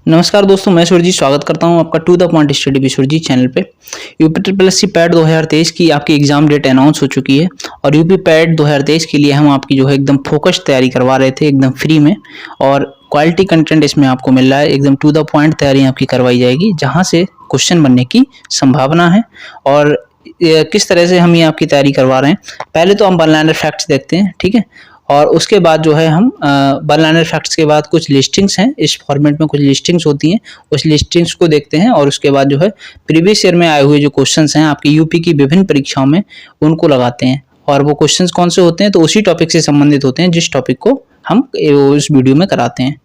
नमस्कार दोस्तों, मैं सुरजीत स्वागत करता हूं आपका to the point study with Surjit channel पे। यूपी ट्रिपल एससी पैट 2023 की आपकी एग्जाम डेट अनाउंस हो चुकी है और यूपी पैट 2023 के लिए हम आपकी जो है एकदम फोकस्ड तैयारी करवा रहे थे एकदम फ्री में, और क्वालिटी कंटेंट इसमें आपको मिल रहा है। एकदम टू द पॉइंट तैयारी आपकी करवाई जाएगी जहाँ से क्वेश्चन बनने की संभावना है। और किस तरह से हम ये आपकी तैयारी करवा रहे हैं, पहले तो हम वन लाइनर फैक्ट्स देखते हैं, ठीक है। और उसके बाद जो है हम वन लाइनर फैक्ट्स के बाद कुछ लिस्टिंग्स हैं, इस फॉर्मेट में कुछ लिस्टिंग्स होती हैं, उस लिस्टिंग्स को देखते हैं। और उसके बाद जो है प्रीवियस ईयर में आए हुए जो क्वेश्चंस हैं आपकी यूपी की विभिन्न परीक्षाओं में, उनको लगाते हैं। और वो क्वेश्चंस कौन से होते हैं, तो उसी टॉपिक से संबंधित होते हैं जिस टॉपिक को हम इस वीडियो में कराते हैं।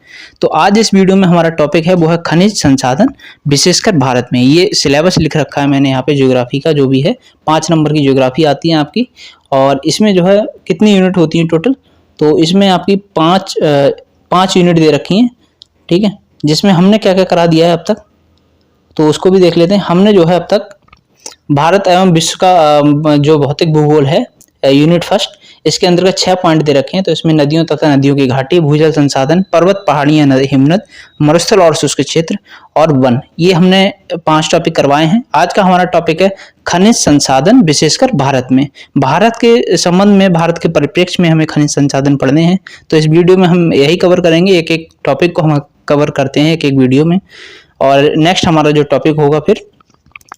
तो आज इस वीडियो में हमारा टॉपिक है वो है खनिज संसाधन विशेषकर भारत में। ये सिलेबस लिख रखा है मैंने यहाँ पे ज्योग्राफी का, जो भी है 5 नंबर की ज्योग्राफी आती है आपकी। और इसमें जो है कितनी यूनिट होती है टोटल, तो इसमें आपकी पाँच यूनिट दे रखी हैं, ठीक है। जिसमें हमने क्या क्या करा दिया है अब तक, तो उसको भी देख लेते हैं। हमने जो है अब तक भारत एवं विश्व का जो भौतिक भूगोल है यूनिट फर्स्ट, इसके अंतर्गत 6 पॉइंट दे रखे हैं। तो इसमें नदियों तथा नदियों की घाटी, भूजल संसाधन, पर्वत, पहाड़ियां, हिमनद, मरुस्थल और शुष्क क्षेत्र और वन, ये हमने 5 टॉपिक करवाए हैं। आज का हमारा टॉपिक है खनिज संसाधन विशेषकर भारत में। भारत के संबंध में, भारत के परिप्रेक्ष्य में हमें खनिज संसाधन पढ़ने हैं। तो इस वीडियो में हम यही कवर करेंगे, एक एक टॉपिक को हम कवर करते हैं एक एक वीडियो में। और नेक्स्ट हमारा जो टॉपिक होगा फिर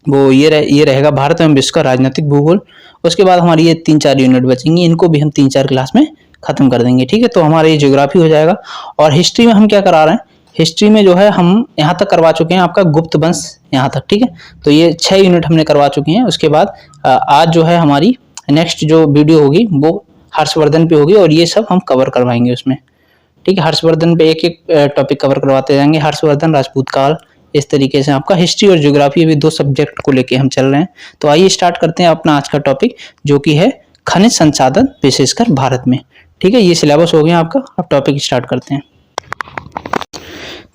वो ये रहेगा भारत एवं विश्व का राजनीतिक भूगोल। उसके बाद हमारी ये 3-4 यूनिट बचेंगी, इनको भी हम 3-4 क्लास में खत्म कर देंगे, ठीक है। तो हमारा ये ज्योग्राफी हो जाएगा। और हिस्ट्री में हम क्या करा रहे हैं, हिस्ट्री में जो है हम यहाँ तक करवा चुके हैं आपका गुप्त वंश यहाँ तक, ठीक है। तो ये 6 यूनिट हमने करवा चुके हैं। उसके बाद आज जो है हमारी नेक्स्ट जो वीडियो होगी वो हर्षवर्धन पे होगी, और ये सब हम कवर करवाएंगे उसमें, ठीक है। हर्षवर्धन पे एक एक टॉपिक कवर करवाते जाएंगे, हर्षवर्धन, राजपूत काल, इस तरीके से आपका हिस्ट्री और ज्योग्राफी भी 2 सब्जेक्ट को लेके हम चल रहे हैं। तो आइए स्टार्ट करते हैं अपना आज का टॉपिक, जो कि है खनिज संसाधन विशेषकर भारत में, ठीक है। ये सिलेबस हो गया आपका, अब टॉपिक स्टार्ट करते हैं।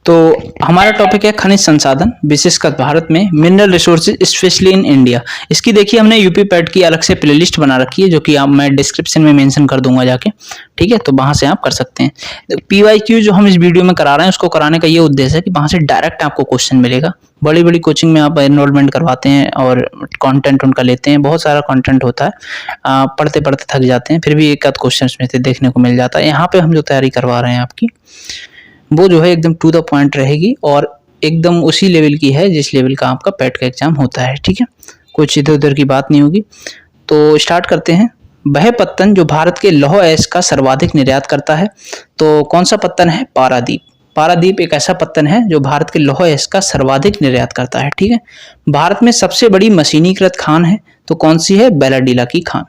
तो हमारा टॉपिक है खनिज संसाधन विशेषकर भारत में, mineral resources specially in India. इसकी देखिए हमने यूपी पैट की अलग से प्लेलिस्ट बना रखी है, जो कि आप मैं डिस्क्रिप्शन में मेंशन कर दूंगा जाके, ठीक है। तो वहां से आप कर सकते हैं। PYQ जो हम इस वीडियो में करा रहे हैं, उसको कराने का ये उद्देश्य है कि वहां से डायरेक्ट आपको क्वेश्चन मिलेगा। बड़ी बड़ी कोचिंग में आप एनरोलमेंट करवाते हैं और कंटेंट उनका लेते हैं, बहुत सारा कंटेंट होता है, पढ़ते पढ़ते थक जाते हैं, फिर भी एक आध क्वेश्चन में से देखने को मिल जाता है। यहाँ पे हम जो तैयारी करवा रहे हैं आपकी, वो जो है एकदम टू द पॉइंट रहेगी और एकदम उसी लेवल की है जिस लेवल का आपका पैट का एग्जाम होता है, ठीक है। कुछ इधर उधर की बात नहीं होगी। तो स्टार्ट करते हैं। वह पत्तन जो भारत के लौह अयस्क का सर्वाधिक निर्यात करता है, तो कौन सा पत्तन है? पारादीप। पारादीप एक ऐसा पत्तन है जो भारत के लौह अयस्क का सर्वाधिक निर्यात करता है, ठीक है। भारत में सबसे बड़ी मशीनीकृत खान है, तो कौन सी है? बैलाडीला की खान।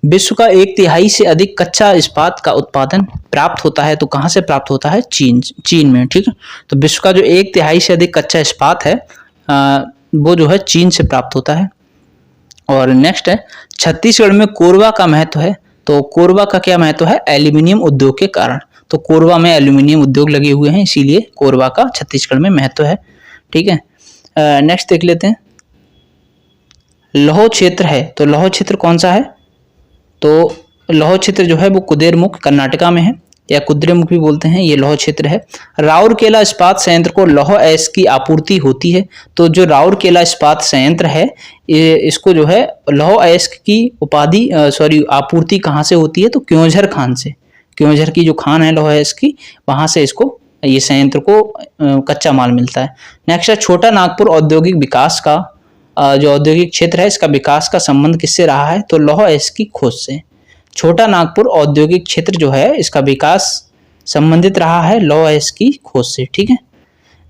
विश्व का 1/3 से अधिक कच्चा इस्पात का उत्पादन प्राप्त होता है, तो कहाँ से प्राप्त होता है? चीन में, ठीक है। तो विश्व का जो 1/3 से अधिक कच्चा इस्पात है वो जो है चीन से प्राप्त होता है। और नेक्स्ट है छत्तीसगढ़ में कोरबा का महत्व है, तो कोरबा का क्या महत्व है? एल्यूमिनियम उद्योग के कारण। तो कोरबा में एल्यूमिनियम उद्योग लगे हुए हैं, इसीलिए कोरबा का छत्तीसगढ़ में महत्व है, ठीक है। नेक्स्ट देख लेते हैं। लौह क्षेत्र है, तो लौह क्षेत्र कौन सा है? तो लौह क्षेत्र जो है वो कुदेरमुख कर्नाटका में है, या कुद्रेमुख भी बोलते हैं, ये लौह क्षेत्र है। राउरकेला इस्पात संयंत्र को लौह अयस्क की आपूर्ति होती है, तो जो राउरकेला इस्पात संयंत्र है इसको जो है लौह अयस्क की आपूर्ति कहाँ से होती है? तो क्योंझर खान से। क्योंझर की जो खान है लौह अयस्क की, वहां से इसको, ये संयंत्र को कच्चा माल मिलता है। नेक्स्ट है छोटा नागपुर औद्योगिक विकास का जो औद्योगिक क्षेत्र है, इसका विकास का संबंध किससे रहा है? तो लौह अयस्क की खोज से। छोटा नागपुर औद्योगिक क्षेत्र जो है इसका विकास संबंधित रहा है लौह अयस्क की खोज से, ठीक है।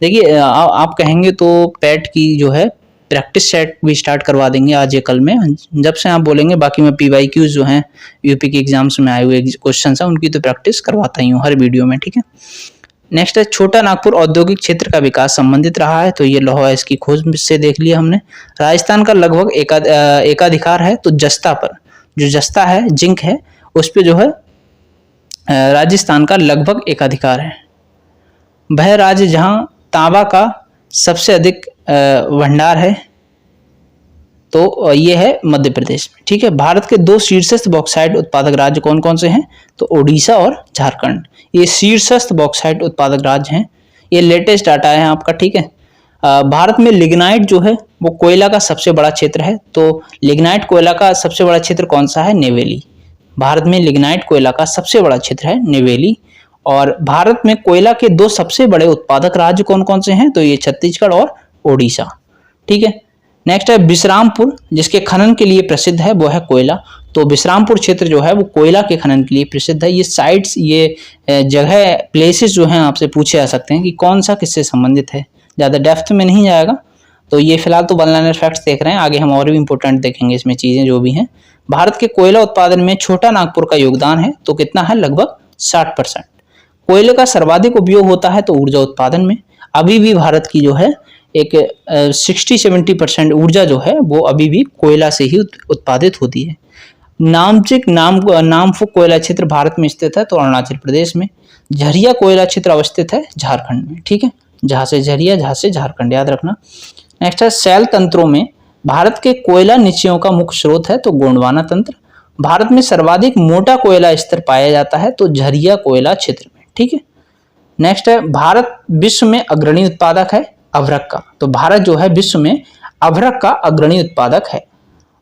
देखिए आप कहेंगे तो पैट की जो है प्रैक्टिस सेट भी स्टार्ट करवा देंगे आज या कल में, जब से आप बोलेंगे। बाकी मैं PYQ जो हैं यूपी के एग्जाम्स में आए हुए क्वेश्चन है उनकी तो प्रैक्टिस करवाता ही हूँ हर वीडियो में, ठीक है। नेक्स्ट है छोटा नागपुर औद्योगिक क्षेत्र का विकास संबंधित रहा है, तो ये लौह अयस्क की खोज से देख लिया हमने। राजस्थान का लगभग एकाधिकार है, तो जस्ता पर, जो जस्ता है जिंक है उस पे जो है राजस्थान का लगभग एकाधिकार है। वह राज्य जहां तांबा का सबसे अधिक भंडार है, तो ये है मध्य प्रदेश में, ठीक है। भारत के 2 शीर्षस्थ बॉक्साइट उत्पादक राज्य कौन कौन से हैं? तो ओडिशा और झारखंड, ये शीर्षस्थ बॉक्साइट उत्पादक राज्य हैं। ये लेटेस्ट डाटा है आपका, ठीक है। भारत में लिग्नाइट जो है वो कोयला का सबसे बड़ा क्षेत्र है। तो लिग्नाइट कोयला का सबसे बड़ा क्षेत्र कौन सा है? नेवेली। भारत में लिग्नाइट कोयला का सबसे बड़ा क्षेत्र है नेवेली। और भारत में कोयला के 2 सबसे बड़े उत्पादक राज्य कौन कौन से हैं? तो ये छत्तीसगढ़ और ओडिशा, ठीक है। नेक्स्ट है विश्रामपुर, जिसके खनन के लिए प्रसिद्ध है, वो है कोयला। तो विश्रामपुर क्षेत्र जो है वो कोयला के खनन के लिए प्रसिद्ध है। ये साइट्स, ये जगह, प्लेसेस जो हैं आपसे पूछे जा सकते हैं कि कौन सा किससे संबंधित है। ज़्यादा डेप्थ में नहीं जाएगा। तो ये फिलहाल तो वन लाइनर फैक्ट्स देख रहे हैं, आगे हम और भी इंपॉर्टेंट देखेंगे इसमें चीज़ें जो भी हैं। भारत के कोयला उत्पादन में छोटा नागपुर का योगदान है, तो कितना है? लगभग 60%। कोयले का सर्वाधिक उपयोग होता है तो ऊर्जा उत्पादन में। अभी भी भारत की जो है एक 60-70% ऊर्जा जो है वो अभी भी कोयला से ही उत्पादित होती है। नामफुक कोयला क्षेत्र भारत में स्थित है, तो अरुणाचल प्रदेश में। झरिया कोयला क्षेत्र अवस्थित है झारखंड में, ठीक है। जहाँ से झरिया, जहाँ से झारखंड, याद रखना। नेक्स्ट है शैल तंत्रों में भारत के कोयला निचयों का मुख्य स्रोत है, तो गोंडवाना तंत्र। भारत में सर्वाधिक मोटा कोयला स्तर पाया जाता है, तो झरिया कोयला क्षेत्र में, ठीक है। नेक्स्ट है भारत विश्व में अग्रणी उत्पादक है अभ्रक का। तो भारत जो है विश्व में अभ्रक का अग्रणी उत्पादक है।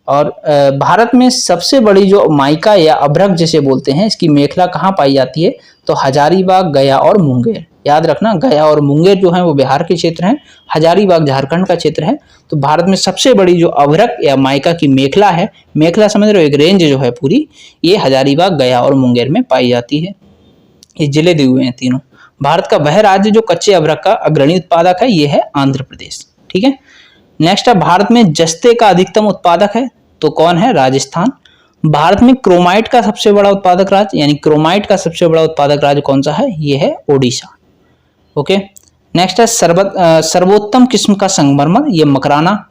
और भारत में सबसे बड़ी जो माइका या अभ्रक जिसे बोलते हैं, इसकी मेखला कहाँ पाई जाती है? तो हजारीबाग, गया और मुंगेर। याद रखना, गया और मुंगेर जो है वो बिहार के क्षेत्र हैं, हजारीबाग झारखंड का क्षेत्र है। तो भारत में सबसे बड़ी जो अभ्रक या माइका की मेखला है, मेखला समझ रहे हो, एक रेंज जो है पूरी, ये हजारीबाग, गया और मुंगेर में पाई जाती है। ये जिले दिए हुए हैं तीनों। भारत का वह राज्य जो कच्चे अभ्रक का अग्रणी उत्पादक है, ये है आंध्र प्रदेश, ठीक है। नेक्स्ट है भारत में जस्ते का अधिकतम उत्पादक है, तो कौन है? राजस्थान। भारत में क्रोमाइट का सबसे बड़ा उत्पादक राज्य, यानी क्रोमाइट का सबसे बड़ा उत्पादक राज्य कौन सा है? ये है ओडिशा, ओके। नेक्स्ट है सर्वोत्तम किस्म का संगमरमर, ये मकराना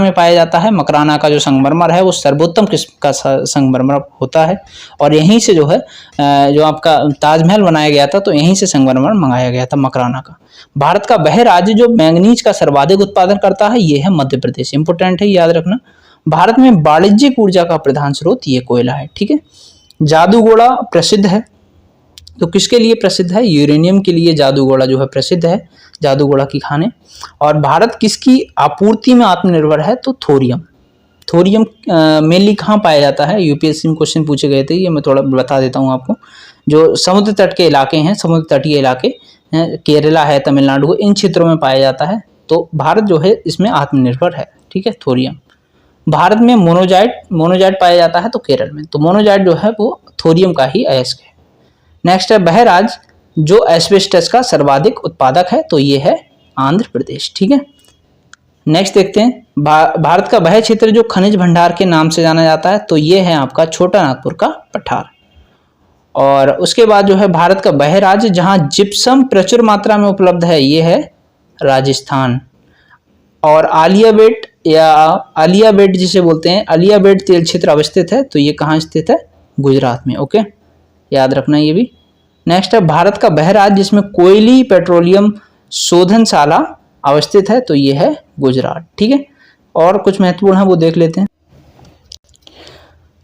में पाया जाता है। मकराना का जो संगमरमर है वो सर्वोत्तम किस्म का संगमरमर होता है। और यहीं से जो है जो आपका ताजमहल बनाया गया था, तो यहीं से संगमरमर मंगाया गया था मकराना का। भारत का वह राज्य जो मैंगनीज का सर्वाधिक उत्पादन करता है, ये है मध्य प्रदेश। इंपोर्टेंट है, याद रखना। भारत में वाणिज्यिक ऊर्जा का प्रधान स्रोत ये कोयला है, ठीक है। जादूगोड़ा प्रसिद्ध है, तो किसके लिए प्रसिद्ध है? यूरेनियम के लिए जादूगोड़ा जो है प्रसिद्ध है, जादूगोड़ा की खाने। और भारत किसकी आपूर्ति में आत्मनिर्भर है? तो थोरियम मेनली कहाँ पाया जाता है? यूपीएससी में क्वेश्चन पूछे गए थे, ये मैं थोड़ा बता देता हूँ आपको। जो समुद्र तट के इलाके हैं, समुद्र तटीय इलाके, केरला है, तमिलनाडु, इन क्षेत्रों में पाया जाता है। तो भारत जो है इसमें आत्मनिर्भर है, ठीक है। थोरियम। भारत में मोनोजाइट पाया जाता है, तो केरल में। तो मोनोजाइट जो है वो थोरियम का ही अयस्क है। नेक्स्ट है वह राज्य जो एस्बेस्टस का सर्वाधिक उत्पादक है, तो ये है आंध्र प्रदेश, ठीक है। नेक्स्ट देखते हैं भारत का वह क्षेत्र जो खनिज भंडार के नाम से जाना जाता है, तो ये है आपका छोटा नागपुर का पठार। और उसके बाद जो है भारत का वह राज्य जहां जिप्सम प्रचुर मात्रा में उपलब्ध है, ये है राजस्थान। और आलियाबेट जिसे बोलते हैं, आलियाबेट तेल क्षेत्र अवस्थित है, तो ये कहाँ स्थित है? गुजरात में, ओके, याद रखना ये भी। नेक्स्ट है भारत का वह राज्य जिसमें कोयली पेट्रोलियम शोधनशाला अवस्थित है, तो ये है गुजरात, ठीक है। और कुछ महत्वपूर्ण है वो देख लेते हैं।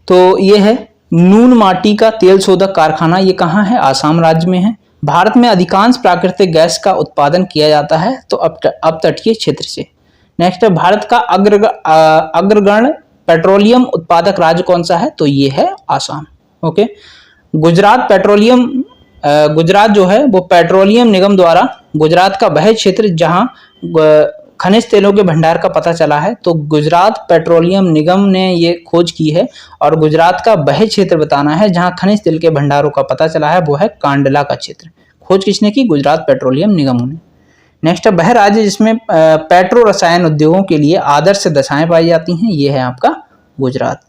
तो ये है नून माटी का तेल शोधक कारखाना, ये कहाँ है? आसाम राज्य में है। भारत में अधिकांश प्राकृतिक गैस का उत्पादन किया जाता है, तो अपतटीय क्षेत्र से। नेक्स्ट है भारत का अग्रगण्य पेट्रोलियम उत्पादक राज्य कौन सा है? तो ये है आसाम, ओके। गुजरात जो है वो पेट्रोलियम निगम द्वारा गुजरात का वह क्षेत्र जहां खनिज तेलों के भंडार का पता चला है, तो गुजरात पेट्रोलियम निगम ने ये खोज की है। और गुजरात का वह क्षेत्र बताना है जहां खनिज तेल के भंडारों का पता चला है, वो है कांडला का क्षेत्र। खोज किसने की? गुजरात पेट्रोलियम निगम ने। नेक्स्ट है वह राज्य जिसमें पेट्रो रसायन उद्योगों के लिए आदर्श दशाएं पाई जाती हैं, ये है आपका गुजरात।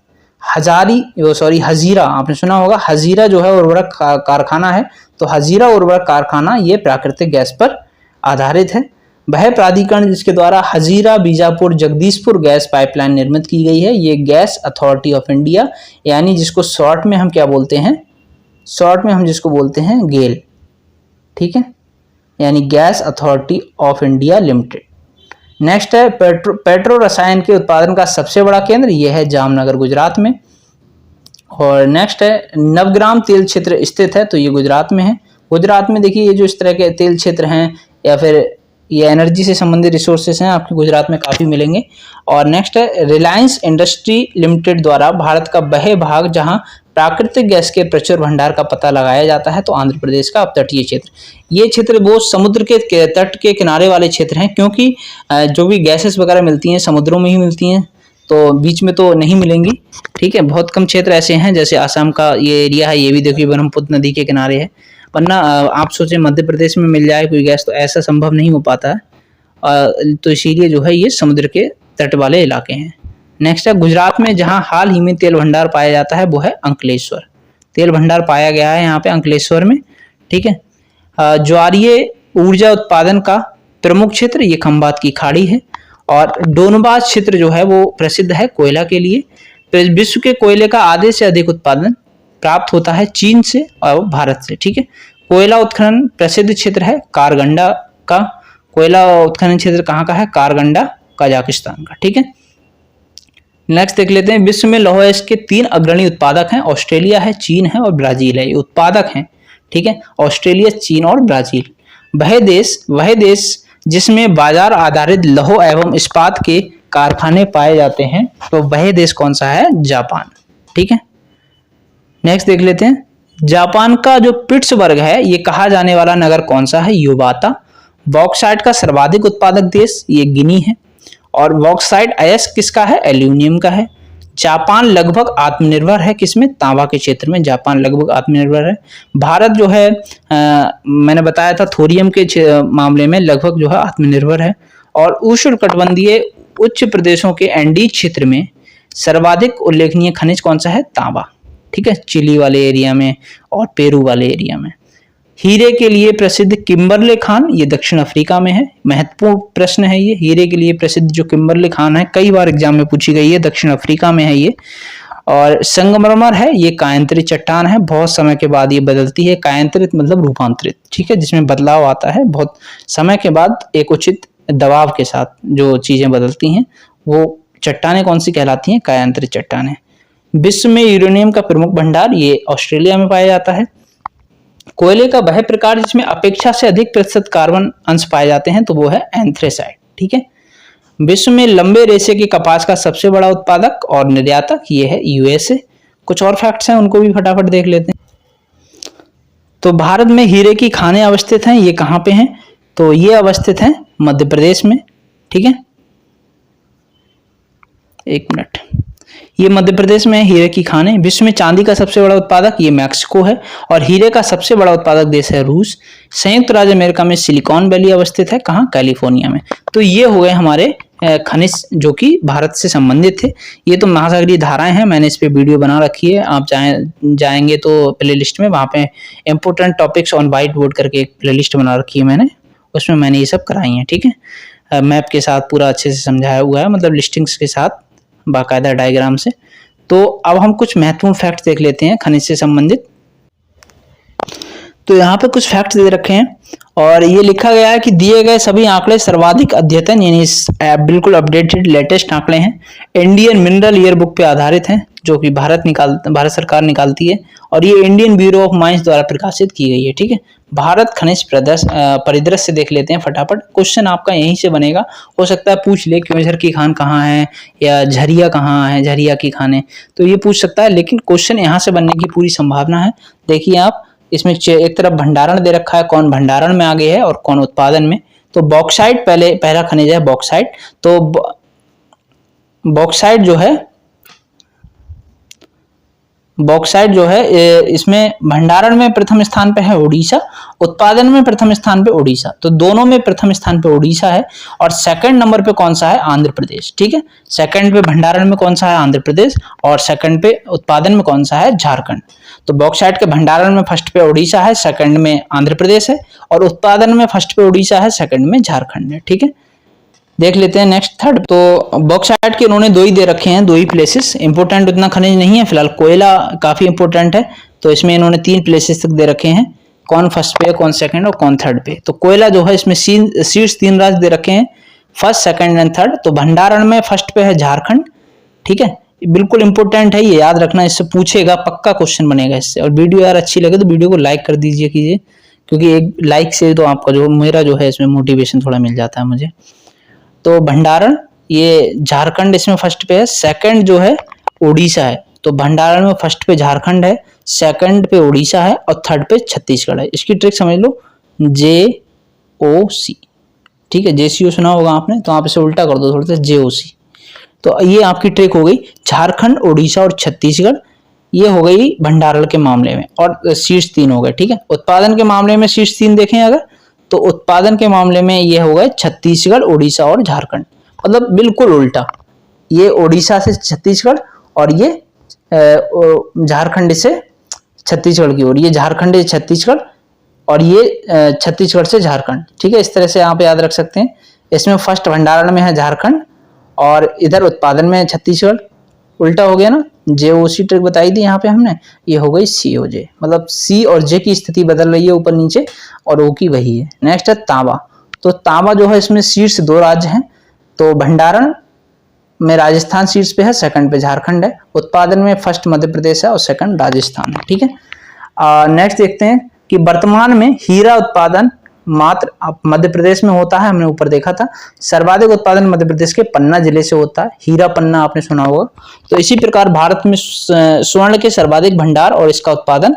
हजीरा, आपने सुना होगा, हजीरा जो है उर्वरक कारखाना है, तो हजीरा उर्वरक कारखाना ये प्राकृतिक गैस पर आधारित है। वह प्राधिकरण जिसके द्वारा हजीरा बीजापुर जगदीशपुर गैस पाइपलाइन निर्मित की गई है, ये गैस अथॉरिटी ऑफ इंडिया, यानी जिसको शॉर्ट में हम क्या बोलते हैं? शॉर्ट में हम जिसको बोलते हैं गेल, ठीक है, यानी gas authority of India limited. Next है पेट्रो रसायन के उत्पादन का सबसे बड़ा केंद्र, यह है जामनगर गुजरात में। और नेक्स्ट है नवग्राम तेल क्षेत्र स्थित है, तो ये गुजरात में है। गुजरात में देखिए ये जो इस तरह के तेल क्षेत्र हैं, या फिर ये एनर्जी से संबंधित रिसोर्सेस हैं, आपके गुजरात में काफ़ी मिलेंगे। और नेक्स्ट है रिलायंस इंडस्ट्री लिमिटेड द्वारा भारत का वह भाग जहां प्राकृतिक गैस के प्रचुर भंडार का पता लगाया जाता है, तो आंध्र प्रदेश का अपतटीय क्षेत्र। ये क्षेत्र वो समुद्र के तट के किनारे वाले क्षेत्र हैं, क्योंकि जो भी गैसेस वगैरह मिलती हैं समुद्रों में ही मिलती हैं, तो बीच में तो नहीं मिलेंगी। ठीक है, बहुत कम क्षेत्र ऐसे हैं, जैसे असम का ये एरिया है, ये भी देखिए ब्रह्मपुत्र नदी के किनारे है। वरना आप सोचें मध्य प्रदेश में मिल जाए कोई गैस, तो ऐसा संभव नहीं हो पाता है। तो इसीलिए जो है ये समुद्र के तट वाले इलाके हैं। नेक्स्ट है गुजरात में जहां हाल ही में तेल भंडार पाया जाता है वो है अंकलेश्वर। तेल भंडार पाया गया है यहाँ पे अंकलेश्वर में। ठीक है, ज्वारीय ऊर्जा उत्पादन का प्रमुख क्षेत्र ये खंभात की खाड़ी है। और डोनबास क्षेत्र जो है वो प्रसिद्ध है कोयला के लिए। विश्व के कोयले का आधे से अधिक उत्पादन प्राप्त होता है चीन से और भारत से। ठीक है, कोयला उत्खनन प्रसिद्ध क्षेत्र है कारगंडा का। कोयला उत्खनन क्षेत्र कहाँ का है? कारगंडा, कजाकिस्तान का। ठीक है, नेक्स्ट देख लेते हैं विश्व में लौह अयस्क के 3 अग्रणी उत्पादक हैं, ऑस्ट्रेलिया है, चीन है और ब्राजील है। ये उत्पादक हैं। ठीक है, ऑस्ट्रेलिया, चीन और ब्राजील। वह देश जिसमें बाजार आधारित लौह एवं इस्पात के कारखाने पाए जाते हैं, तो वह देश कौन सा है? जापान। ठीक है, नेक्स्ट देख लेते हैं जापान का जो पिट्सबर्ग है ये कहा जाने वाला नगर कौन सा है? युबाता। बॉक्साइट का सर्वाधिक उत्पादक देश ये गिनी है। और बॉक्साइट अयस्क किसका है? एल्यूमिनियम का है। जापान लगभग आत्मनिर्भर है किसमें? तांबा के क्षेत्र में जापान लगभग आत्मनिर्भर है। भारत जो है मैंने बताया था थोरियम के मामले में लगभग जो है आत्मनिर्भर है। और उष्णकटिबंधीय उच्च प्रदेशों के एंडीज क्षेत्र में सर्वाधिक उल्लेखनीय खनिज कौन सा है? तांबा। ठीक है, चिली वाले एरिया में और पेरू वाले एरिया में। हीरे के लिए प्रसिद्ध किम्बरले खान ये दक्षिण अफ्रीका में है। महत्वपूर्ण प्रश्न है ये। हीरे के लिए प्रसिद्ध जो किम्बरले खान है कई बार एग्जाम में पूछी गई है, दक्षिण अफ्रीका में है ये। और संगमरमर है ये कायांतरित चट्टान है, बहुत समय के बाद ये बदलती है। कायांतरित मतलब रूपांतरित। ठीक है, जिसमें बदलाव आता है बहुत समय के बाद, एक उचित दबाव के साथ जो चीजें बदलती हैं वो चट्टानें कौन सी कहलाती हैं? कायांतरित चट्टानें। विश्व में यूरेनियम का प्रमुख भंडार ये ऑस्ट्रेलिया में पाया जाता है। कोयले का वह प्रकार जिसमें अपेक्षा से अधिक प्रतिशत कार्बन अंश पाए जाते हैं, तो वो है एंथ्रेसाइट। ठीक है, विश्व में लंबे रेशे के कपास का सबसे बड़ा उत्पादक और निर्यातक ये है यूएसए। कुछ और फैक्ट्स हैं उनको भी फटाफट देख लेते हैं। तो भारत में हीरे की खानें अवस्थित हैं, ये कहाँ पे हैं? तो ये अवस्थित हैं मध्य प्रदेश में। ठीक है, एक मिनट, ये मध्य प्रदेश में हीरे की खानें। विश्व में चांदी का सबसे बड़ा उत्पादक ये मैक्सिको है। और हीरे का सबसे बड़ा उत्पादक देश है रूस। संयुक्त राज्य अमेरिका में सिलिकॉन वैली अवस्थित है, कहाँ? कैलिफोर्निया में। तो ये हो गए हमारे खनिज जो कि भारत से संबंधित थे। ये तो महासागरीय धाराएं हैं, मैंने इस पे वीडियो बना रखी है, आप जाएंगे तो प्ले लिस्ट में, वहाँ पे important topics on white board करके एक प्ले लिस्ट बना रखी है मैंने, उसमें मैंने ये सब कराई है। ठीक है, मैप के साथ पूरा अच्छे से समझाया हुआ है, मतलब लिस्टिंग्स के साथ बाकायदा डायग्राम से। तो अब हम कुछ महत्वपूर्ण फैक्ट्स देख लेते हैं खनिज से संबंधित। तो यहाँ पे कुछ फैक्ट्स दे रखे हैं और ये लिखा गया है कि दिए गए सभी आंकड़े सर्वाधिक अद्यतन यानी बिल्कुल अपडेटेड लेटेस्ट आंकड़े हैं, इंडियन मिनरल ईयर बुक पे आधारित हैं, जो कि भारत सरकार निकालती है और ये इंडियन ब्यूरो ऑफ माइंस द्वारा प्रकाशित की गई है। ठीक है, भारत खनिज परिदृश्य देख लेते हैं फटाफट। क्वेश्चन आपका यहीं से बनेगा, हो सकता है पूछ ले क्योंझर की खान कहाँ है या झरिया कहाँ है, झरिया की खानें, तो ये पूछ सकता है, लेकिन क्वेश्चन यहाँ से बनने की पूरी संभावना है। देखिए आप, इसमें एक तरफ भंडारण दे रखा है, कौन भंडारण में आगे है और कौन उत्पादन में। तो बॉक्साइट पहला खनिज है बॉक्साइट। तो बॉक्साइट जो है इसमें भंडारण में प्रथम स्थान पे है उड़ीसा, उत्पादन में प्रथम स्थान पे उड़ीसा, तो दोनों में प्रथम स्थान पे उड़ीसा है। और सेकंड नंबर पे कौन सा है? आंध्र प्रदेश। ठीक है, सेकंड पे भंडारण में कौन सा है? आंध्र प्रदेश। और सेकंड पे उत्पादन में कौन सा है? झारखंड। तो बॉक्साइट के भंडारण में फर्स्ट पे उड़ीसा है, सेकंड में आंध्र प्रदेश है, और उत्पादन में फर्स्ट पे उड़ीसा है, सेकंड में झारखंड है। ठीक है, देख लेते हैं नेक्स्ट थर्ड। तो बॉक्साइट के उन्होंने 2 ही दे रखे हैं, 2 ही प्लेसेस। इंपोर्टेंट उतना खनिज नहीं है फिलहाल, कोयला काफी इंपोर्टेंट है, तो इसमें इन्होंने 3 प्लेसेस तक दे रखे हैं, कौन फर्स्ट पे, कौन सेकंड और कौन थर्ड पे। तो कोयला जो है इसमें शीर्ष 3 राज्य दे रखे हैं, फर्स्ट, सेकंड एंड थर्ड। तो भंडारण में फर्स्ट पे है झारखंड। ठीक है, बिल्कुल इंपोर्टेंट है, ये याद रखना, इससे पूछेगा, पक्का क्वेश्चन बनेगा इससे। और वीडियो यार अच्छी लगे तो वीडियो को लाइक कर दीजिए कीजिए, क्योंकि एक लाइक से तो आपका जो मेरा जो है इसमें मोटिवेशन थोड़ा मिल जाता है मुझे। तो भंडारण ये झारखंड इसमें फर्स्ट पे है, सेकंड जो है उड़ीसा है। तो भंडारण में फर्स्ट पे झारखंड है, सेकंड पे उड़ीसा है और थर्ड पे छत्तीसगढ़ है। इसकी ट्रिक समझ लो, JOC, ठीक है। JCO सुना होगा आपने, तो आप इसे उल्टा कर दो थोड़ा सा, JOC। तो ये आपकी ट्रिक हो गई। झारखंड, उड़ीसा और छत्तीसगढ़ ये हो गई भंडारण के मामले में, और शीर्ष 3 हो गए, ठीक है। उत्पादन के मामले में शीर्ष 3 देखें अगर, तो उत्पादन के मामले में ये हो गए छत्तीसगढ़, उड़ीसा और झारखंड। मतलब बिल्कुल उल्टा, ये उड़ीसा से छत्तीसगढ़ और ये झारखंड से छत्तीसगढ़ की ओर, ये झारखंड से छत्तीसगढ़ और ये छत्तीसगढ़ से झारखंड, ठीक है। इस तरह से आप याद रख सकते हैं। इसमें फर्स्ट भंडारण में है झारखंड और इधर उत्पादन में छत्तीसगढ़। उल्टा हो गया ना, JOC ट्रिक बताई थी यहाँ पे हमने, ये हो गई COJ। मतलब C और J की स्थिति बदल रही है ऊपर नीचे, और O की वही है। नेक्स्ट है तांबा। तो तांबा जो है इसमें शीर्ष 2 राज्य हैं। तो भंडारण में राजस्थान शीर्ष पे है, सेकंड पे झारखंड है। उत्पादन में फर्स्ट मध्य प्रदेश है और सेकंड राजस्थान है, ठीक है। नेक्स्ट देखते हैं कि वर्तमान में हीरा उत्पादन मात्र मध्य प्रदेश में होता है, हमने ऊपर देखा था। सर्वाधिक उत्पादन मध्य प्रदेश के पन्ना जिले से होता है, हीरा पन्ना आपने सुना होगा। तो इसी प्रकार भारत में स्वर्ण के सर्वाधिक भंडार और इसका उत्पादन,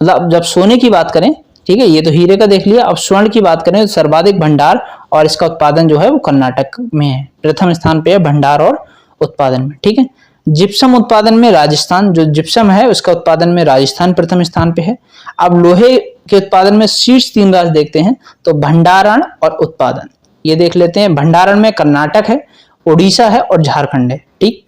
मतलब जब सोने की बात करें, ठीक है, ये तो हीरे का देख लिया, अब स्वर्ण की बात करें तो सर्वाधिक भंडार और इसका उत्पादन जो है वो कर्नाटक में है, प्रथम स्थान पे है भंडार और उत्पादन में, ठीक है। जिप्सम उत्पादन में राजस्थान, जो जिप्सम है उसका उत्पादन में राजस्थान प्रथम स्थान पे है। अब लोहे के उत्पादन में शीर्ष 3 राज्य देखते हैं, तो भंडारण और उत्पादन ये देख लेते हैं। भंडारण में कर्नाटक है, उड़ीसा है और झारखंड है, ठीक,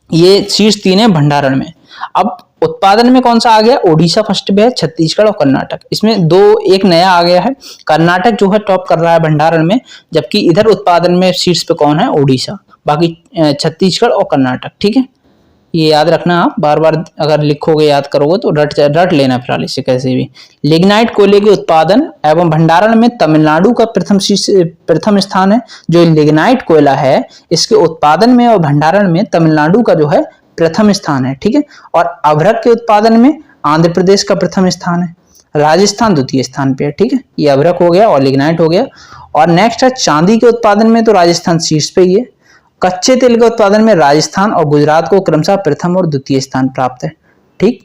ये शीर्ष 3 है भंडारण में। अब उत्पादन में कौन सा आ गया, उड़ीसा फर्स्ट पे है, छत्तीसगढ़ और कर्नाटक। इसमें दो एक नया आ गया है, कर्नाटक जो है टॉप कर रहा है भंडारण में, जबकि इधर उत्पादन में शीर्ष पे कौन है, उड़ीसा, बाकी छत्तीसगढ़ और कर्नाटक, ठीक है। ये याद रखना, आप बार बार अगर लिखोगे याद करोगे तो रट लेना फिलहाल इसे कैसे भी। लिग्नाइट कोयले के उत्पादन एवं भंडारण में तमिलनाडु का प्रथम स्थान है। जो लिग्नाइट कोयला है इसके उत्पादन में और भंडारण में तमिलनाडु का जो है प्रथम स्थान है, ठीक है। और अभ्रक के उत्पादन में आंध्र प्रदेश का प्रथम स्थान है, राजस्थान द्वितीय स्थान पे है, ठीक है। ये अभ्रक हो गया और लिग्नाइट हो गया। और नेक्स्ट है चांदी के उत्पादन में तो राजस्थान शीर्ष पे ही है। कच्चे तेल के उत्पादन में राजस्थान और गुजरात को क्रमशः प्रथम और द्वितीय स्थान प्राप्त है, ठीक।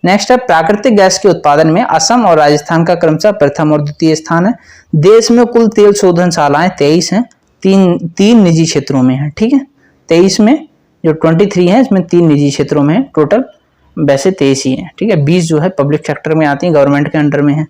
नेक्स्ट है प्राकृतिक गैस के उत्पादन में असम और राजस्थान का क्रमशः प्रथम और द्वितीय स्थान है। देश में कुल तेल शोधनशालाएं 23 हैं, तीन निजी क्षेत्रों में है, ठीक है। 23 में जो 23 है इसमें 3 निजी क्षेत्रों में है, टोटल वैसे 23 ही है, ठीक है। 20 जो है पब्लिक सेक्टर में आती है, गवर्नमेंट के अंडर में है।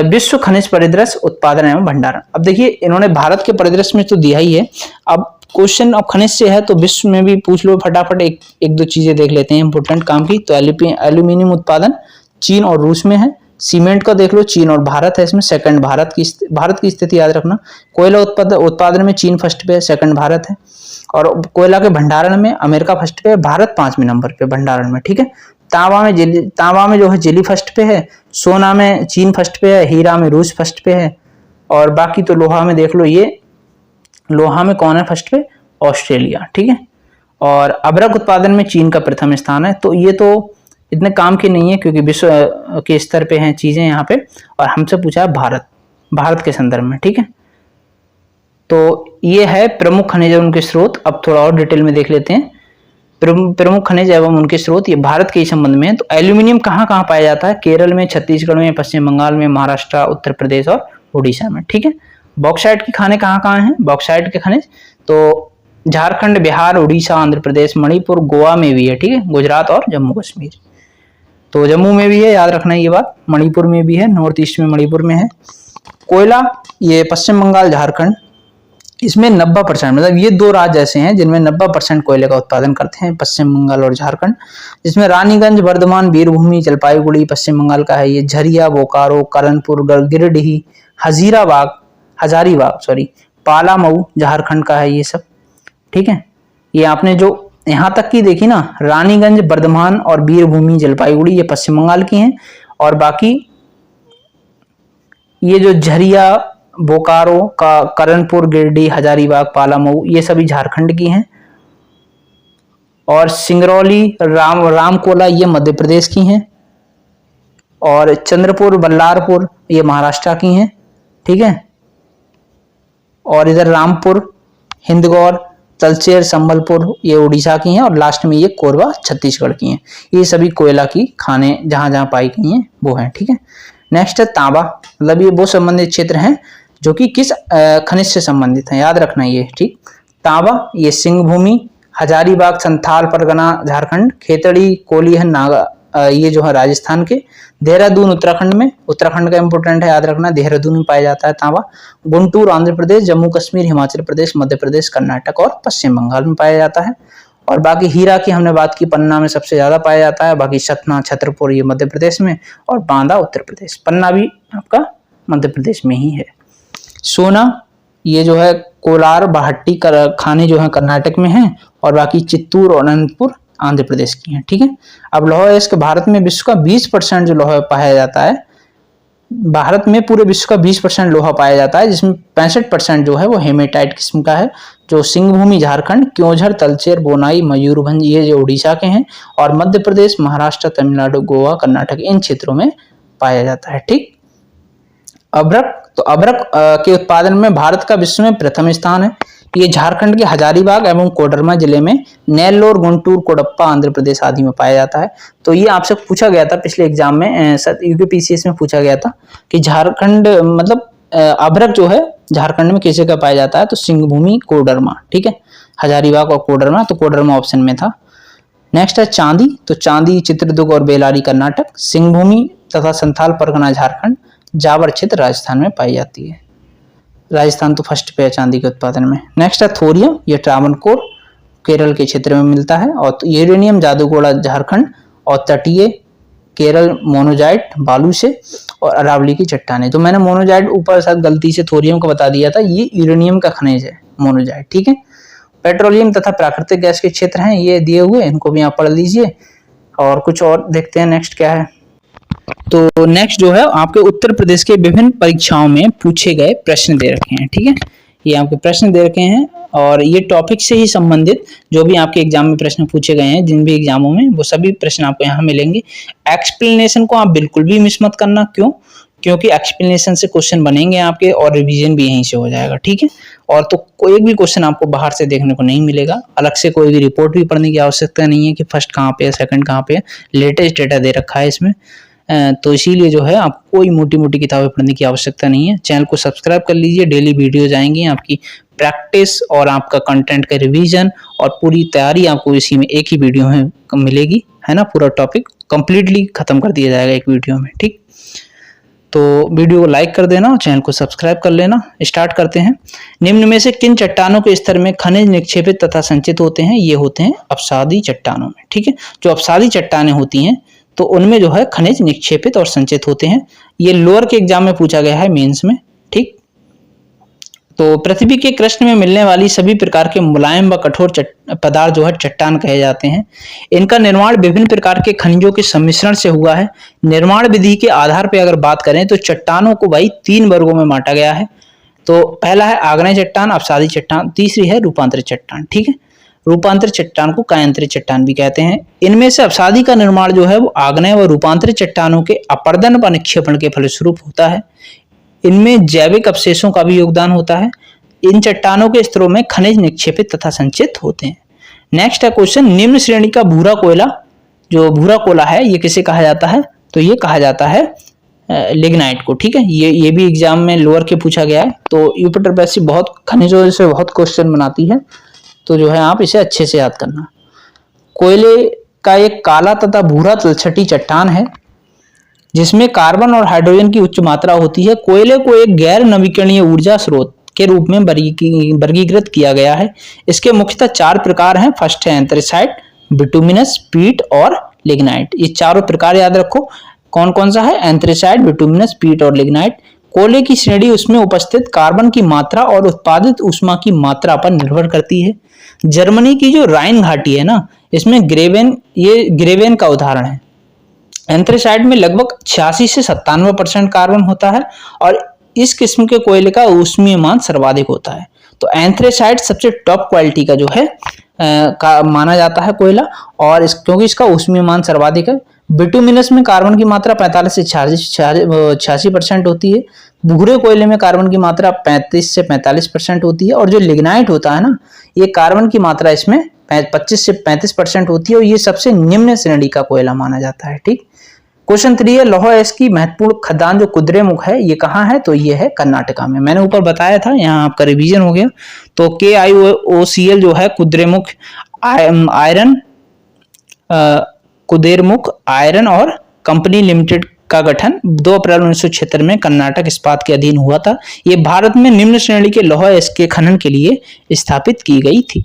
विश्व खनिज परिदृश्य उत्पादन एवं भंडारण। अब देखिए इन्होंने भारत के परिदृश्य में तो दिया ही है, अब क्वेश्चन अब खनिज से है तो विश्व में भी पूछ लो फटाफट। एक दो चीजें देख लेते हैं इंपोर्टेंट काम की। तो एल्यूमिनियम उत्पादन चीन और रूस में है। सीमेंट का देख लो, चीन और भारत है इसमें, सेकंड भारत की स्थिति याद रखना। कोयला उत्पादन में चीन फर्स्ट पे है, सेकंड भारत है। और कोयला के भंडारण में अमेरिका फर्स्ट पे है, भारत 5वें नंबर पे भंडारण में, ठीक है। तांबा में जो है चिली फर्स्ट पे है, सोना में चीन फर्स्ट पे है, हीरा में रूस फर्स्ट पे है। और बाकी तो लोहा में देख लो, ये लोहा में कौन है फर्स्ट पे, ऑस्ट्रेलिया, ठीक है। और अभ्रक उत्पादन में चीन का प्रथम स्थान है। तो ये तो इतने काम की नहीं है क्योंकि विश्व के स्तर पे हैं चीजें यहाँ पे, और हमसे पूछा है भारत के संदर्भ में, ठीक है। तो ये है प्रमुख खनिज एवं उनके स्रोत। अब थोड़ा और डिटेल में देख लेते हैं प्रमुख खनिज एवं उनके स्रोत, ये भारत के ही संबंध में है। तो एल्यूमिनियम कहाँ कहाँ पाया जाता है, केरल में, छत्तीसगढ़ में, पश्चिम बंगाल में, महाराष्ट्र, उत्तर प्रदेश और उड़ीसा में, ठीक है। बॉक्साइट की खाने कहाँ कहाँ हैं, बॉक्साइट के खनिज तो झारखंड, बिहार, उड़ीसा, आंध्र प्रदेश, मणिपुर, गोवा में भी है, ठीक है, गुजरात और जम्मू कश्मीर। तो जम्मू में भी है, याद रखना ये बात। मणिपुर में भी है, नॉर्थ ईस्ट में मणिपुर में है। कोयला ये पश्चिम बंगाल, झारखंड, इसमें 90%, मतलब ये 2 राज्य ऐसे हैं जिनमें 90% कोयले का उत्पादन करते हैं, पश्चिम बंगाल और झारखंड। जिसमें रानीगंज, बर्धमान, वीरभूमि, जलपाईगुड़ी पश्चिम बंगाल का है, ये झरिया, बोकारो, करनपुर, गिरिडीह, हजारीबाग पालामऊ झारखंड का है, ये सब, ठीक है। ये आपने जो यहाँ तक की देखी ना, रानीगंज, बर्धमान और वीरभूमि, जलपाईगुड़ी, ये पश्चिम बंगाल की हैं। और बाकी ये जो झरिया, बोकारो का, करनपुर, गिरिडीह, हजारीबाग, पालामऊ, ये सभी झारखंड की हैं। और सिंगरौली, रामकोला, ये मध्य प्रदेश की हैं। और चंद्रपुर, बल्लारपुर ये महाराष्ट्र की हैं, ठीक है। और इधर रामपुर, हिंदगौर, तलचेर, संबलपुर ये उड़ीसा की हैं, और लास्ट में ये कोरबा छत्तीसगढ़ की हैं। ये सभी कोयला की खाने जहां जहां पाई गई हैं वो हैं, ठीक है। नेक्स्ट है तांबा, मतलब ये वो संबंधित क्षेत्र हैं जो कि किस खनिज से संबंधित हैं, याद रखना ये, ठीक। तांबा ये सिंह भूमि, हजारीबाग संथाल परगना झारखंड, खेतड़ी कोलीहन नागा ये जो है राजस्थान के, देहरादून उत्तराखंड में, उत्तराखंड का इंपोर्टेंट है याद रखना, देहरादून में पाया जाता है तांबा, गुंटूर आंध्र प्रदेश, जम्मू कश्मीर, हिमाचल प्रदेश, मध्य प्रदेश, कर्नाटक और पश्चिम बंगाल में पाया जाता है। और बाकी हीरा की हमने बात की, पन्ना में सबसे ज्यादा पाया जाता है, बाकी सतना, छतरपुर ये मध्य प्रदेश में, और बांदा उत्तर प्रदेश, पन्ना भी आपका मध्य प्रदेश में ही है। सोना ये जो है कोलार, बाहट्टी खाने जो है कर्नाटक में है, और बाकी चित्तूर और अनंतपुर आंध्र प्रदेश की हैं, ठीक है। अब लौह अयस्क भारत में विश्व का 20% जो लोहा पाया जाता है, भारत में पूरे विश्व का 20% लोहा पाया जाता है, जिसमें 65% जो है वो हेमेटाइट किस्म का है, जो सिंह भूमि झारखंड, क्योंझर, तलचेर, बोनाई, मयूरभंज ये जो उड़ीसा के हैं, और मध्य प्रदेश, महाराष्ट्र, तमिलनाडु, गोवा, कर्नाटक इन क्षेत्रों में पाया जाता है, ठीक। अभ्रक, तो अभ्रक के उत्पादन में भारत का विश्व में प्रथम स्थान है। ये झारखंड के हजारीबाग एवं कोडरमा जिले में, नेल्लोर, गुंटूर, कोडप्पा आंध्र प्रदेश आदि में पाया जाता है। तो ये आपसे पूछा गया था पिछले एग्जाम में, यूपीपीसीएस में पूछा गया था कि झारखंड मतलब अभ्रक जो है झारखंड में किसे का पाया जाता है, तो सिंह भूमि, कोडरमा, ठीक है, हजारीबाग और कोडरमा, तो कोडरमा ऑप्शन में था। नेक्स्ट है चांदी, तो चांदी चित्रदुर्ग और बेलारी कर्नाटक, सिंह भूमि तथा संथाल परगना झारखंड, जावर क्षेत्र राजस्थान में पाई जाती है। राजस्थान तो फर्स्ट पे है चांदी के उत्पादन में। नेक्स्ट है थोरियम, ये ट्रावनकोर केरल के क्षेत्र में मिलता है, और यूरेनियम जादूगोड़ा झारखंड, और तटीय केरल मोनोजाइट बालू से, और अरावली की चट्टानें। तो मैंने मोनोजाइट ऊपर साथ गलती से थोरियम का बता दिया था, ये यूरेनियम का खनिज है मोनोजाइट, ठीक है। पेट्रोलियम तथा प्राकृतिक गैस के क्षेत्र हैं ये दिए हुए, इनको भी आप पढ़ लीजिए। और कुछ और देखते हैं नेक्स्ट क्या है। तो नेक्स्ट जो है आपके उत्तर प्रदेश के विभिन्न परीक्षाओं में पूछे गए प्रश्न दे रखे हैं, ठीक है। ये आपके प्रश्न दे रखे हैं, और ये टॉपिक से ही संबंधित जो भी आपके एग्जाम में प्रश्न पूछे गए हैं, जिन भी एग्जामों में, वो सभी प्रश्न आपको यहाँ मिलेंगे। एक्सप्लेनेशन को आप बिल्कुल भी मिस मत करना, क्यों? क्योंकि एक्सप्लेनेशन से क्वेश्चन बनेंगे आपके, और रिवीजन भी यहीं से हो जाएगा, ठीक है। और तो कोई भी क्वेश्चन आपको बाहर से देखने को नहीं मिलेगा, अलग से कोई भी रिपोर्ट भी पढ़ने की आवश्यकता नहीं है कि फर्स्ट कहाँ पे है, सेकंड कहाँ पे है, लेटेस्ट डेटा दे रखा है इसमें। तो इसीलिए जो है आपको कोई मोटी मोटी किताबें पढ़ने की आवश्यकता नहीं है। चैनल को सब्सक्राइब कर लीजिए, डेली वीडियोज आएंगी, आपकी प्रैक्टिस और आपका कंटेंट का रिवीजन और पूरी तैयारी आपको इसी में एक ही वीडियो में मिलेगी, है ना। पूरा टॉपिक कंप्लीटली खत्म कर दिया जाएगा एक वीडियो में, ठीक। तो वीडियो को लाइक कर देना, चैनल को सब्सक्राइब कर लेना। स्टार्ट करते हैं। निम्न में से किन चट्टानों के स्तर में खनिज निक्षेपित तथा संचित होते हैं? ये होते हैं अपसादी चट्टानों में, ठीक है। जो अपसादी चट्टानें होती हैं तो उनमें जो है खनिज निक्षेपित और संचित होते हैं। ये लोअर के एग्जाम में पूछा गया है, मेंस में, ठीक। तो पृथ्वी के कृष्ण में मिलने वाली सभी प्रकार के मुलायम व कठोर पदार्थ जो है चट्टान कहे जाते हैं। इनका निर्माण विभिन्न प्रकार के खनिजों के सम्मिश्रण से हुआ है। निर्माण विधि के आधार पर अगर बात करें तो चट्टानों को भाई 3 वर्गों में बांटा गया है। तो पहला है आग्नेय चट्टान, अपसादी चट्टान, तीसरी है रूपांतरित चट्टान, ठीक है। रूपांतरित चट्टान को कायांतरित चट्टान भी कहते हैं। इनमें से अपसादी का निर्माण जो है वो आग्नेय व रूपांतरित चट्टानों के अपर्दन व निक्षेपण के फलस्वरूप होता है। इनमें जैविक अवशेषों का भी योगदान होता है। इन चट्टानों के स्तरों में खनिज निक्षेपित तथा संचित होते हैं। नेक्स्ट है क्वेश्चन, निम्न श्रेणी का भूरा कोयला, जो भूरा कोयला है ये किसे कहा जाता है? तो ये कहा जाता है लिग्नाइट को, ठीक है। ये भी एग्जाम में लोअर के पूछा गया है। तो यूपिटर बेसिक बहुत खनिजों से बहुत क्वेश्चन बनाती है, तो जो है आप इसे अच्छे से याद करना। कोयले का एक काला तथा भूरा तलछटी चट्टान है जिसमें कार्बन और हाइड्रोजन की उच्च मात्रा होती है। कोयले को एक गैर नवीकरणीय ऊर्जा स्रोत के रूप में वर्गीकृत किया गया है। इसके मुख्यतः 4 प्रकार हैं। फर्स्ट है एंथ्रेसाइट, बिटुमिनस, पीट और लिग्नाइट। ये चारों प्रकार याद रखो। कौन कौन सा है? एंथ्रेसाइट, बिटुमिनस, पीट और लिग्नाइट। कोयले की श्रेणी उसमें उपस्थित कार्बन की मात्रा और उत्पादित ऊष्मा की मात्रा पर निर्भर करती है। जर्मनी की जो राइन घाटी है ना, इसमें ग्रेवेन, ये ग्रेवेन का उदाहरण है। एंथ्रेसाइट में लगभग 86 से 97% कार्बन होता है और इस किस्म के कोयले का ऊष्मीय मान सर्वाधिक होता है। तो एंथ्रेसाइट सबसे टॉप क्वालिटी का जो है का माना जाता है कोयला, और क्योंकि इसका ऊष्मीय मान सर्वाधिक है। बिटुमिनस में कार्बन की मात्रा 45 से 86% होती है। भूरे कोयले में कार्बन की मात्रा 35 से 45% होती है। और जो लिग्नाइट होता है ना, ये कार्बन की मात्रा इसमें 25 से 35% होती है और ये सबसे निम्न श्रेणी का कोयला माना जाता है। ठीक। क्वेश्चन 3 है, लौह अयस्क की महत्वपूर्ण खदान जो कुद्रेमुख है ये कहाँ है? तो ये है कर्नाटका में। मैंने ऊपर बताया था, यहाँ आपका रिवीजन हो गया। तो KIOCL जो है कुद्रेमुख आयरन कुदेरमुख आयरन और कंपनी लिमिटेड का गठन 2 अप्रैल 1976 में कर्नाटक इस्पात के अधीन हुआ था। ये भारत में निम्न श्रेणी के लौह अयस्क के खनन के लिए स्थापित की गई थी।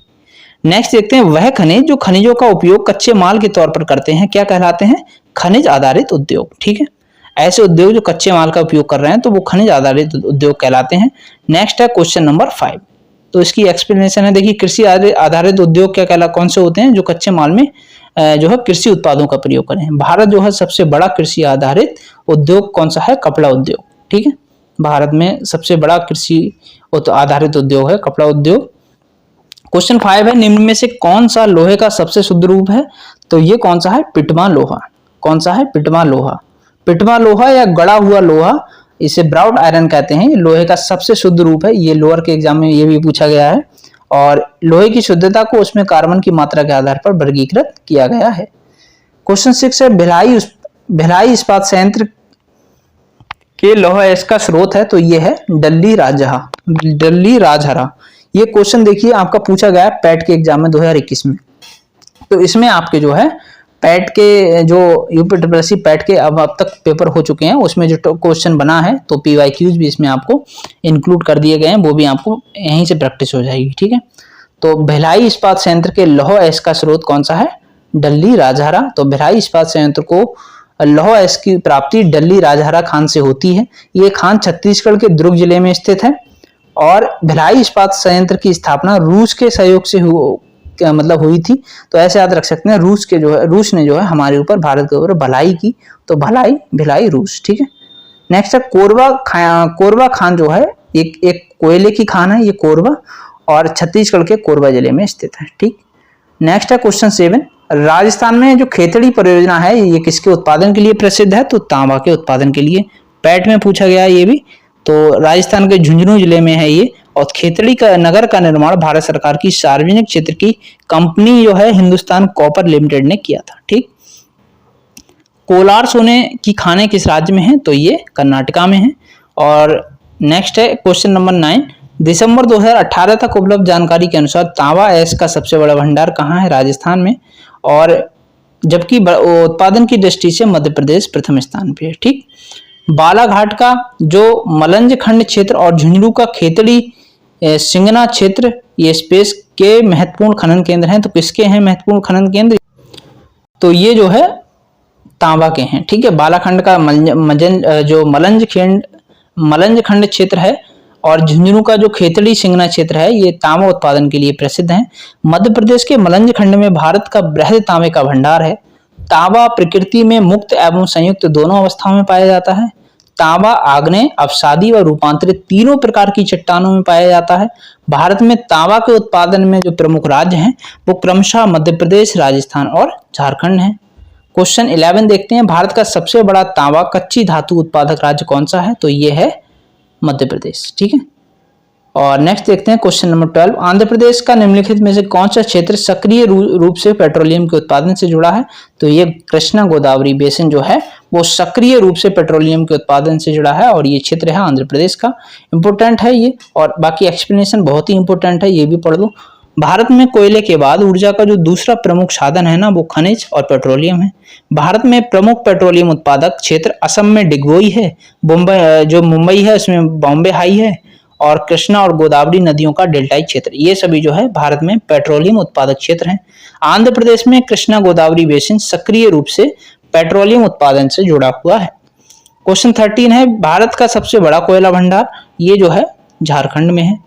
नेक्स्ट देखते हैं, वह खनिज जो खनिजों का उपयोग कच्चे माल के तौर पर करते हैं क्या कहलाते हैं? खनिज आधारित उद्योग। ठीक है, ऐसे उद्योग जो कच्चे माल का उपयोग कर रहे हैं तो वो खनिज आधारित उद्योग कहलाते हैं। नेक्स्ट है क्वेश्चन नंबर 5। तो इसकी एक्सप्लेनेशन है, देखिए कृषि आधारित उद्योग क्या कौन से होते हैं? जो कच्चे माल में जो है कृषि उत्पादों का प्रयोग करें। भारत जो है सबसे बड़ा कृषि आधारित उद्योग कौन सा है? कपड़ा उद्योग। ठीक है, भारत में सबसे बड़ा कृषि आधारित उद्योग है कपड़ा उद्योग। क्वेश्चन 5 है, निम्न में से कौन सा लोहे का सबसे शुद्ध रूप है? तो ये कौन सा है? पिटमा लोहा। कौन सा है? पिटमा लोहा। पिटमा लोहा या गड़ा हुआ लोहा, इसे ब्राउड आयरन कहते हैं। लोहे का सबसे शुद्ध रूप है। ये लोअर के एग्जाम में ये भी पूछा गया है। और लोहे की शुद्धता को उसमें कार्बन की मात्रा के आधार पर वर्गीकृत किया गया है। क्वेश्चन 6 है, भिलाई इस्पात संयंत्र के लौह अयस्क का स्रोत है तो ये है डल्ली राजहरा। ये क्वेश्चन देखिए आपका पूछा गया पैट के एग्जाम में 2021 में। तो इसमें आपके जो है पैट के जो यूपीट्रिपलएससी पैट के अब तक पेपर हो चुके हैं उसमें जो क्वेश्चन बना है तो PYQs भी इसमें आपको इंक्लूड कर दिए गए हैं, वो भी आपको यहीं से प्रैक्टिस हो जाएगी। ठीक है, तो भिलाई इस्पात संयंत्र के लौह अयस्क का स्रोत कौन सा है? डल्ली राजहरा। तो भिलाई इस्पात संयंत्र को लौह अयस्क की प्राप्ति डल्ली राजहरा खान से होती है। ये खान छत्तीसगढ़ के दुर्ग जिले में स्थित है। और भिलाई इस्पात संयंत्र की स्थापना रूस के सहयोग से हुई थी। तो ऐसे याद रख सकते हैं, रूस ने जो है हमारे ऊपर, भारत के ऊपर भलाई की। तो भिलाई रूस। ठीक है, नेक्स्ट है कोरबा खान जो है एक कोयले की खान है ये कोरबा, और छत्तीसगढ़ के कोरबा जिले में स्थित है। ठीक, नेक्स्ट है क्वेश्चन 7, राजस्थान में जो खेतड़ी परियोजना है ये किसके उत्पादन के लिए प्रसिद्ध है? तो तांबा के उत्पादन के लिए। पैट में पूछा गया ये भी। तो राजस्थान के झुंझुनू जिले में है ये। और खेतड़ी का नगर का निर्माण भारत सरकार की सार्वजनिक क्षेत्र की कंपनी जो है हिंदुस्तान कॉपर लिमिटेड ने किया था। ठीक, कोलार सोने की खानें किस राज्य में है? तो ये कर्नाटका में है। और नेक्स्ट है क्वेश्चन नंबर 9, दिसंबर 2018 तक उपलब्ध जानकारी के अनुसार तांबा अयस्क का सबसे बड़ा भंडार कहाँ है? राजस्थान में। और जबकि उत्पादन की दृष्टि से मध्य प्रदेश प्रथम स्थान पे है। ठीक, बालाघाट का जो मलंज खंड क्षेत्र और झुंझुनू का खेतड़ी सिंगना क्षेत्र ये स्पेस के महत्वपूर्ण खनन केंद्र हैं। तो किसके हैं महत्वपूर्ण खनन केंद्र? तो ये जो है तांबा के हैं। ठीक है, बालाखंड का जो मलंज खंड क्षेत्र है और झुंझुनू का जो खेतड़ी सिंगना क्षेत्र है ये तांबा उत्पादन के लिए प्रसिद्ध हैं। मध्य प्रदेश के मलंज खंड में भारत का बृहद तांबे का भंडार है। तांबा प्रकृति में मुक्त एवं संयुक्त दोनों अवस्थाओं में पाया जाता है। तांबा आग्नेय, अवसादी व रूपांतरित तीनों प्रकार की चट्टानों में पाया जाता है। भारत में तांबा के उत्पादन में जो प्रमुख राज्य हैं वो क्रमशः मध्य प्रदेश, राजस्थान और झारखंड हैं। क्वेश्चन 11 देखते हैं, भारत का सबसे बड़ा तांबा कच्ची धातु उत्पादक राज्य कौन सा है? तो ये है मध्य प्रदेश। ठीक है, और नेक्स्ट देखते हैं क्वेश्चन नंबर 12, आंध्र प्रदेश का निम्नलिखित में से कौन सा क्षेत्र सक्रिय रूप से पेट्रोलियम के उत्पादन से जुड़ा है? तो ये कृष्णा गोदावरी बेसिन जो है वो सक्रिय रूप से पेट्रोलियम के उत्पादन से जुड़ा है और ये क्षेत्र है आंध्र प्रदेश का। इंपोर्टेंट है ये, और बाकी एक्सप्लेनेशन बहुत ही इंपोर्टेंट है, ये भी पढ़ लो। भारत में कोयले के बाद ऊर्जा का जो दूसरा प्रमुख साधन है ना वो खनिज और पेट्रोलियम है। भारत में प्रमुख पेट्रोलियम उत्पादक क्षेत्र असम में डिगबोई है, मुंबई है उसमें बॉम्बे हाई है, और कृष्णा और गोदावरी नदियों का डेल्टाई क्षेत्र, ये सभी जो है भारत में पेट्रोलियम उत्पादक क्षेत्र हैं। आंध्र प्रदेश में कृष्णा गोदावरी बेसिन सक्रिय रूप से पेट्रोलियम उत्पादन से जुड़ा हुआ है। क्वेश्चन 13 है, भारत का सबसे बड़ा कोयला भंडार, ये जो है झारखंड में है।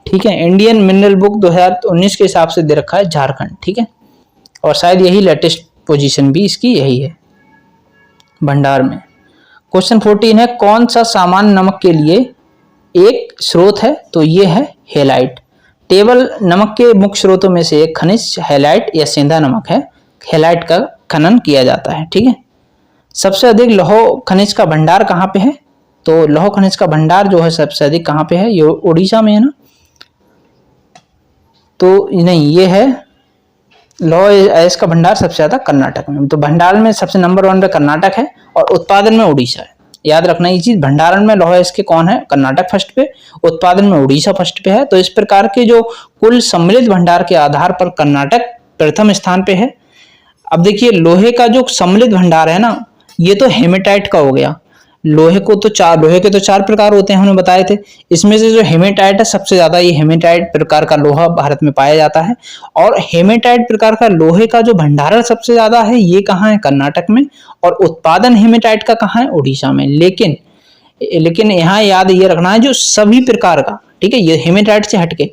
ठीक है, इंडियन मिनरल बुक 2019 के हिसाब से दे रखा है झारखंड। ठीक है, और शायद यही लेटेस्ट पोजीशन भी इसकी यही है भंडार में। क्वेश्चन 14 है, कौन सा सामान्य नमक के लिए एक स्रोत है? तो ये है हेलाइट। टेबल नमक के मुख्य स्रोतों में से एक खनिज हेलाइट या सेंधा नमक है। हेलाइट का खनन किया जाता है। ठीक है, सबसे अधिक लौह खनिज का भंडार कहाँ पे है? तो लौह खनिज का भंडार जो है सबसे अधिक कहाँ पे है? ये उड़ीसा में है ना? तो नहीं, ये है लौह अयस्क का भंडार सबसे ज्यादा कर्नाटक में। तो भंडारण में सबसे नंबर 1 पे कर्नाटक है और उत्पादन में उड़ीसा है। याद रखना ये चीज, भंडारण में लौह अयस्क के कौन है? कर्नाटक फर्स्ट पे, उत्पादन में उड़ीसा फर्स्ट पे है। तो इस प्रकार के जो कुल सम्मिलित भंडार के आधार पर कर्नाटक प्रथम स्थान पे है। अब देखिए लोहे का जो सम्मिलित भंडार है ना, ये तो हेमेटाइट का हो गया। लोहे के तो 4 प्रकार होते हैं, हमने बताए थे। इसमें से जो हेमेटाइट है सबसे ज्यादा, ये हेमेटाइट प्रकार का लोहा भारत में पाया जाता है। और हेमेटाइट प्रकार का लोहे का जो भंडारण सबसे ज्यादा है, ये कहाँ है? कर्नाटक में। और उत्पादन हेमेटाइट का कहाँ है? उड़ीसा में। लेकिन यहाँ याद ये रखना है, जो सभी प्रकार का, ठीक है, ये हेमेटाइट से हटके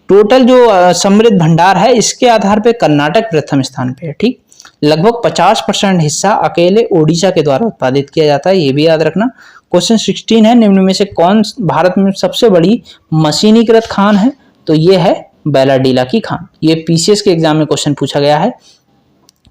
टोटल जो समृद्ध भंडार है, इसके आधार पे कर्नाटक प्रथम स्थान पे है। ठीक, लगभग 50% हिस्सा अकेले ओडिशा के द्वारा उत्पादित किया जाता है, ये भी याद रखना। क्वेश्चन 16 है, निम्न में से कौन भारत में सबसे बड़ी मशीनीकृत खान है? तो ये है बैलाडीला की खान। ये पीसीएस के एग्जाम में क्वेश्चन पूछा गया है।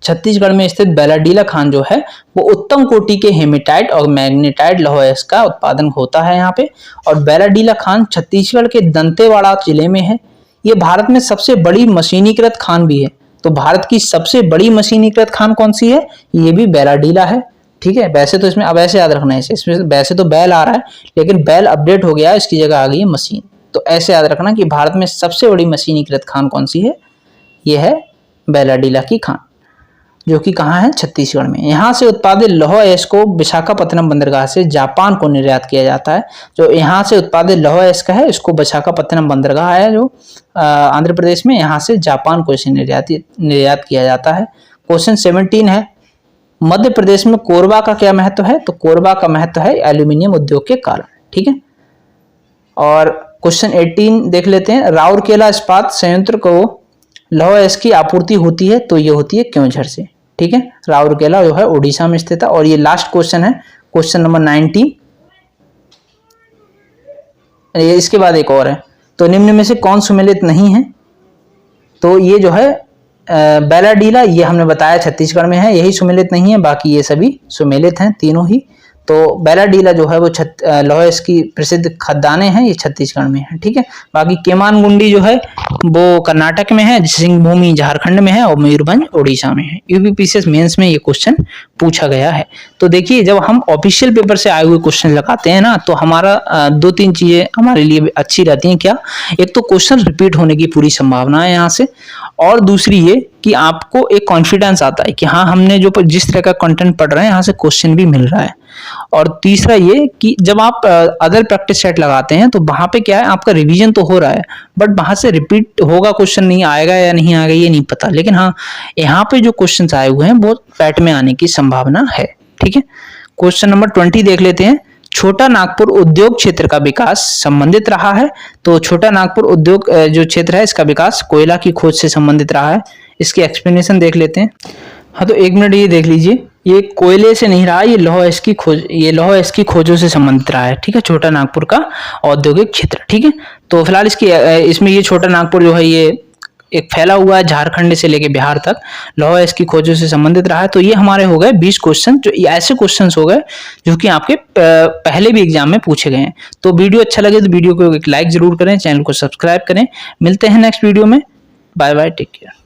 छत्तीसगढ़ में स्थित बैलाडीला खान जो है वो उत्तम कोटि के हेमेटाइट और मैग्नेटाइट लौह अयस्क का उत्पादन होता है यहाँ पे। और बैलाडीला खान छत्तीसगढ़ के दंतेवाड़ा जिले में है। ये भारत में सबसे बड़ी मशीनीकृत खान भी है। तो भारत की सबसे बड़ी मशीनीकृत खान कौन सी है? ये भी बैलाडीला है। ठीक है, वैसे तो इसमें अब ऐसे याद रखना है, इसमें वैसे तो बैल आ रहा है, लेकिन बैल अपडेट हो गया, इसकी जगह आ गई है मशीन। तो ऐसे याद रखना कि भारत में सबसे बड़ी मशीनीकृत खान कौन सी है? ये है बैलाडीला की खान, जो कि कहाँ है? छत्तीसगढ़ में। यहाँ से उत्पादित लौह अयस्क को विशाखापत्तनम बंदरगाह से जापान को निर्यात किया जाता है। जो यहाँ से उत्पादित लौह अयस्क है, इसको विशाखापत्तनम बंदरगाह है जो आंध्र प्रदेश में, यहाँ से जापान को इसे निर्यात किया जाता है। क्वेश्चन 17 है, मध्य प्रदेश में कोरबा का क्या महत्व है? तो कोरबा का महत्व है एल्यूमिनियम उद्योग के कारण। ठीक है, और क्वेश्चन 18 देख लेते हैं, राउरकेला इस्पात संयंत्र को लौह अयस्क की आपूर्ति होती है, तो ये होती है क्योंझर से। ठीक है, राउरकेला जो है उड़ीसा में स्थित है। और ये लास्ट क्वेश्चन है, क्वेश्चन नंबर 19। इसके बाद एक और है, तो निम्न में से कौन सुमेलित नहीं है? तो ये जो है बैलाडीला, ये हमने बताया छत्तीसगढ़ में है, यही सुमेलित नहीं है, बाकी ये सभी सुमेलित हैं तीनों ही। तो बैलाडीला जो है वो लौह अयस्क की प्रसिद्ध खदानें हैं, ये छत्तीसगढ़ में है। ठीक है, बाकी केमानगुंडी जो है वो कर्नाटक में है, सिंहभूमि झारखंड में है और मयूरभंज उड़ीसा में है। यूपीपीसीएस मेंस में ये क्वेश्चन पूछा गया है। तो देखिए, जब हम ऑफिशियल पेपर से आए हुए क्वेश्चन लगाते हैं ना, तो हमारा 2-3 चीजें हमारे लिए अच्छी रहती हैं। क्या? एक तो क्वेश्चन रिपीट होने की पूरी संभावना है यहाँ से, और दूसरी ये कि आपको एक कॉन्फिडेंस आता है कि हाँ, हमने जो जिस तरह का कंटेंट पढ़ रहे हैं यहाँ से क्वेश्चन भी मिल रहा है। और तीसरा ये कि जब आप अदर प्रैक्टिस सेट लगाते हैं, तो वहां पे क्या है, आपका रिवीजन तो हो रहा है, बट वहां से रिपीट होगा क्वेश्चन, नहीं आएगा या नहीं आएगा ये नहीं पता। लेकिन हाँ, यहाँ पे जो क्वेश्चन आए हुए हैं वो पैट में आने की संभावना है। ठीक है, क्वेश्चन नंबर 20 देख लेते हैं, छोटा नागपुर उद्योग क्षेत्र का विकास संबंधित रहा है। तो छोटा नागपुर उद्योग जो क्षेत्र है, इसका विकास कोयला की खोज से संबंधित रहा है। इसकी एक्सप्लेनेशन देख लेते हैं। हाँ, तो 1 मिनट ये देख लीजिए, ये कोयले से नहीं रहा, ये लौह अयस्क की खोजों से संबंधित रहा है। ठीक है, छोटा नागपुर का औद्योगिक क्षेत्र। ठीक है, तो फिलहाल इसमें ये छोटा नागपुर जो है ये एक फैला हुआ है झारखंड से लेके बिहार तक, लौह अयस्क की खोजों से संबंधित रहा है। तो ये हमारे हो गए 20 क्वेश्चन, जो ऐसे क्वेश्चंस हो गए जो कि आपके पहले भी एग्जाम में पूछे गए हैं। तो वीडियो अच्छा लगे तो वीडियो को एक लाइक जरूर करें, चैनल को सब्सक्राइब करें। मिलते हैं नेक्स्ट वीडियो में। Bye bye, take care.